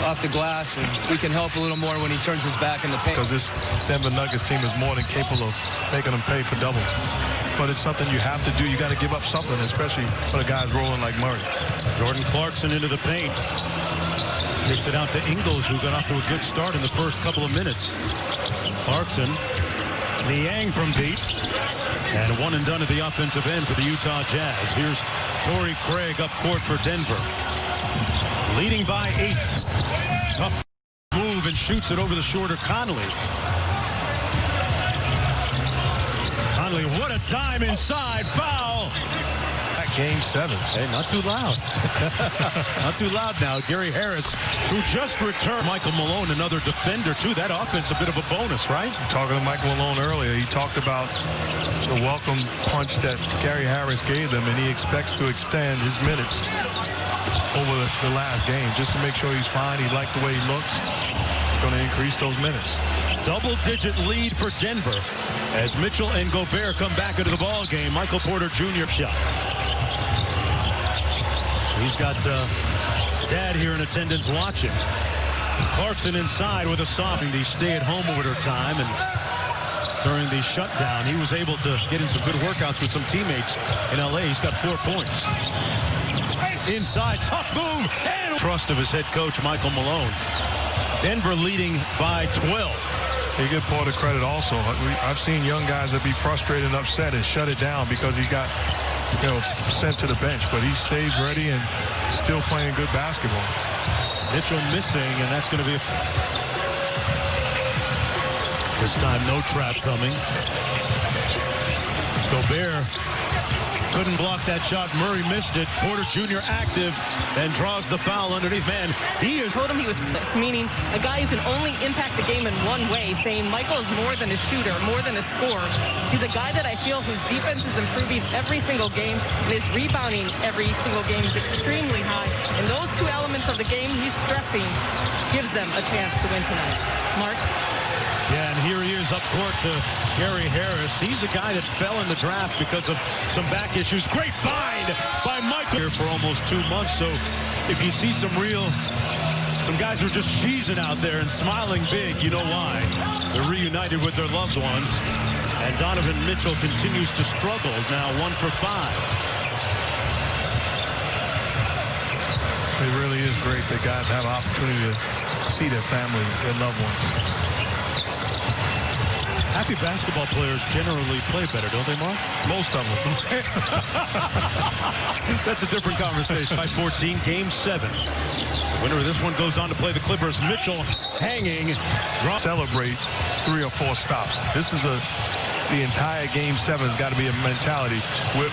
off the glass, and we can help a little more when he turns his back in the paint. Because this Denver Nuggets team is more than capable of making them pay for doubles. But it's something you have to do. You got to give up something, especially when a guy's rolling like Murray. Jordan Clarkson into the paint. Kicks it out to Ingles, who got off to a good start in the first couple of minutes. Clarkson, Niang from deep. And one and done at the offensive end for the Utah Jazz. Here's Torrey Craig up court for Denver. Leading by 8. Tough move and shoots it over the shoulder. Conley. Conley, what a time inside. Foul. Game 7. Hey, not too loud. Not too loud now. Gary Harris, who just returned. Michael Malone, another defender, too. That offense, a bit of a bonus, right? Talking to Michael Malone earlier, he talked about the welcome punch that Gary Harris gave them, and he expects to extend his minutes over the last game just to make sure he's fine. He liked the way he looks. Going to increase those minutes. Double-digit lead for Denver as Mitchell and Gobert come back into the ball game. Michael Porter Jr. shot. He's got Dad here in attendance watching. Clarkson inside with a soft. The stay-at-home order time, and during the shutdown, he was able to get in some good workouts with some teammates in L.A. He's got 4 points. Inside, tough move, and trust of his head coach, Michael Malone. Denver leading by 12. You give Porter credit also. I've seen young guys that be frustrated and upset and shut it down because he got, sent to the bench. But he stays ready and still playing good basketball. Mitchell missing, and that's going to be this time no trap coming. Gobert couldn't block that shot. Murray missed it. Porter Jr. active and draws the foul underneath. Man, he is. Told him he was meaning a guy who can only impact the game in one way, saying Michael is more than a shooter, more than a scorer. He's a guy that I feel whose defense is improving every single game, and his rebounding every single game is extremely high. And those two elements of the game he's stressing gives them a chance to win tonight. Mark? Yeah, and here he is up court to Gary Harris. He's a guy that fell in the draft because of some back issues. Great find by Michael here for almost 2 months. So if you see some guys who are just cheesing out there and smiling big, you know why. They're reunited with their loved ones. And Donovan Mitchell continues to struggle, now 1 for 5. It really is great that guys have an opportunity to see their family, their loved ones. Happy basketball players generally play better, don't they, Mark? Most of them. That's a different conversation. By 14, Game 7. The winner of this one goes on to play the Clippers. Mitchell hanging. Celebrate 3 or 4 stops. This is the entire Game 7 has got to be a mentality.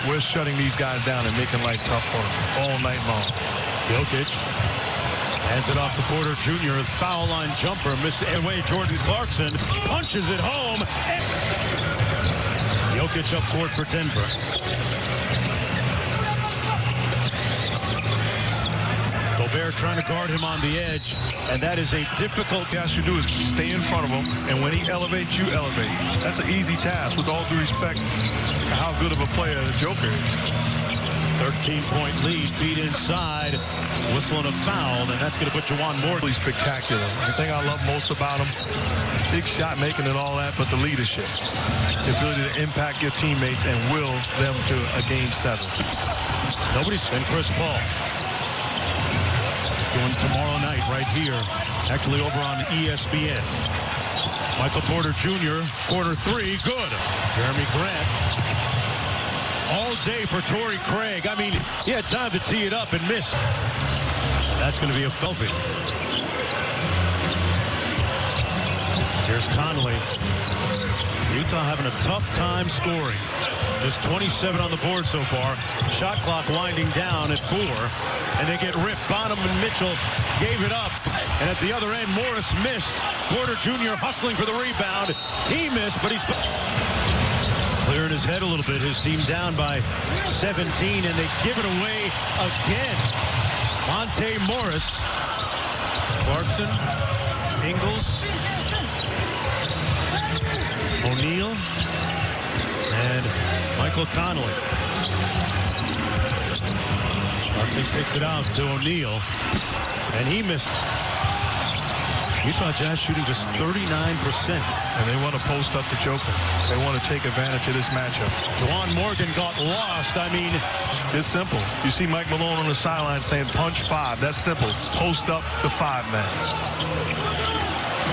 We're shutting these guys down and making life tough for them all night long. Jokic hands it off to Porter Jr. Foul line jumper missed away. Jordan Clarkson punches it home. Jokic up court for Denver. Gobert trying to guard him on the edge, and that is a difficult. What you do is stay in front of him, and when he elevates, you elevate. That's an easy task, with all due respect to how good of a player the Joker is. 13-point lead, feet inside, whistling a foul, and that's going to put Juwan Moore. Spectacular. The thing I love most about him, big shot making and all that, but the leadership. The ability to impact your teammates and will them to a Game 7. Nobody's been Chris Paul. Going tomorrow night right here, actually over on ESPN. Michael Porter Jr., quarter 3, good. Jeremy Grant. All day for Torrey Craig. I mean, he had time to tee it up and miss. That's going to be a Felvey. Here's Conley. Utah having a tough time scoring. Just 27 on the board so far. Shot clock winding down at 4. And they get ripped. Bonham and Mitchell gave it up. And at the other end, Morris missed. Porter Jr. hustling for the rebound. He missed, but he's clearing his head a little bit. His team down by 17, and they give it away again. Monte Morris. Clarkson. Ingles. O'Neal. And Michael Conley. Clarkson kicks it out to O'Neal. And he missed. Utah Jazz shooting just 39%. And they want to post up to Joker. They want to take advantage of this matchup. Juwan Morgan got lost. I mean, it's simple. You see Mike Malone on the sideline saying punch 5. That's simple. Post up the 5-man.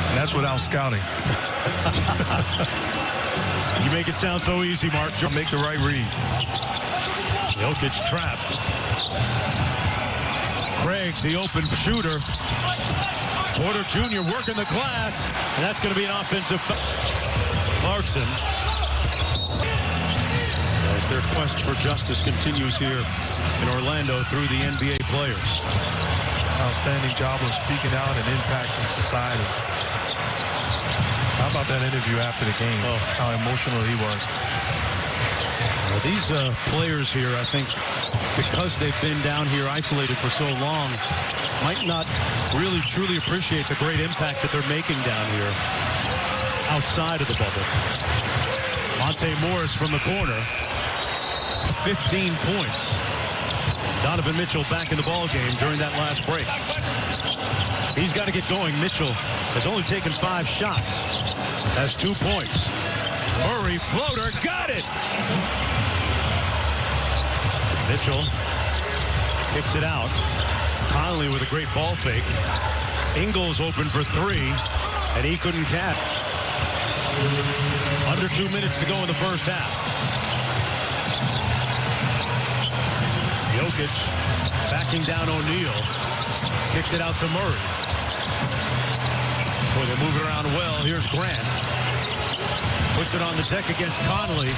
And that's without scouting. You make it sound so easy, Mark. Make the right read. Jokic trapped. Craig, the open shooter. Porter Jr. working the glass, and that's going to be an offensive foul. Clarkson. As their quest for justice continues here in Orlando through the NBA players. Outstanding job of speaking out and impacting society. How about that interview after the game? Oh. How emotional he was. Well, these players here, I think, because they've been down here isolated for so long, might not really truly appreciate the great impact that they're making down here outside of the bubble. Monte Morris from the corner, 15 points. Donovan Mitchell back in the ball game during that last break. He's got to get going. Mitchell has only taken 5 shots. Has 2 points. Murray floater, got it. Mitchell kicks it out. Conley with a great ball fake. Ingles open for 3, and he couldn't catch. Under 2 minutes to go in the first half. Jokic backing down O'Neal. Kicked it out to Murray. Boy, they move it around well. Here's Grant. Puts it on the deck against Conley.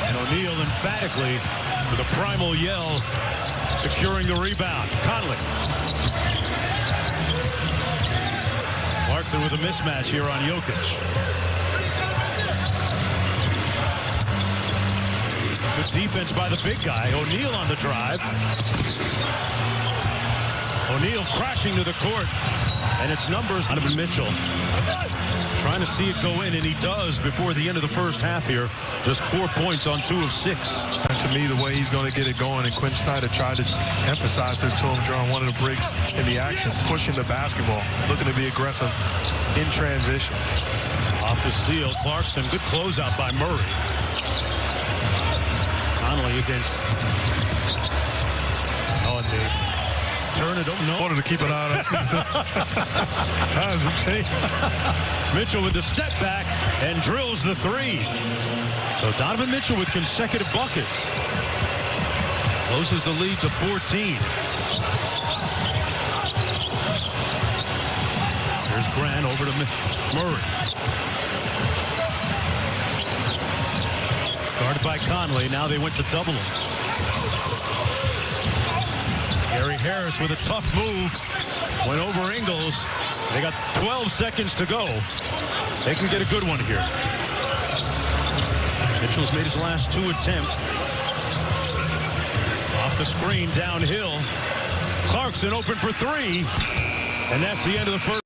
And O'Neal emphatically with a primal yell, securing the rebound. Conley. Clarkson with a mismatch here on Jokic. Good defense by the big guy. O'Neal on the drive. O'Neal crashing to the court. And it's numbers. Donovan Mitchell trying to see it go in, and he does before the end of the first half here. Just 4 points on 2 of 6. And to me, the way he's going to get it going, and Quinn Snyder tried to emphasize this to him during one of the breaks in the action, pushing the basketball, looking to be aggressive in transition. Off the steal, Clarkson. Good closeout by Murray. Conley against... Oh, and they turn it over. No. Wanted to keep an eye on us. Times have changed. Mitchell with the step back and drills the 3. So Donovan Mitchell with consecutive buckets. Closes the lead to 14. Here's Grant over to Murray. Guarded by Conley. Now they went to double him. Gary Harris with a tough move. Went over Ingles. They got 12 seconds to go. They can get a good one here. Mitchell's made his last 2 attempts. Off the screen, downhill. Clarkson open for 3. And that's the end of the first.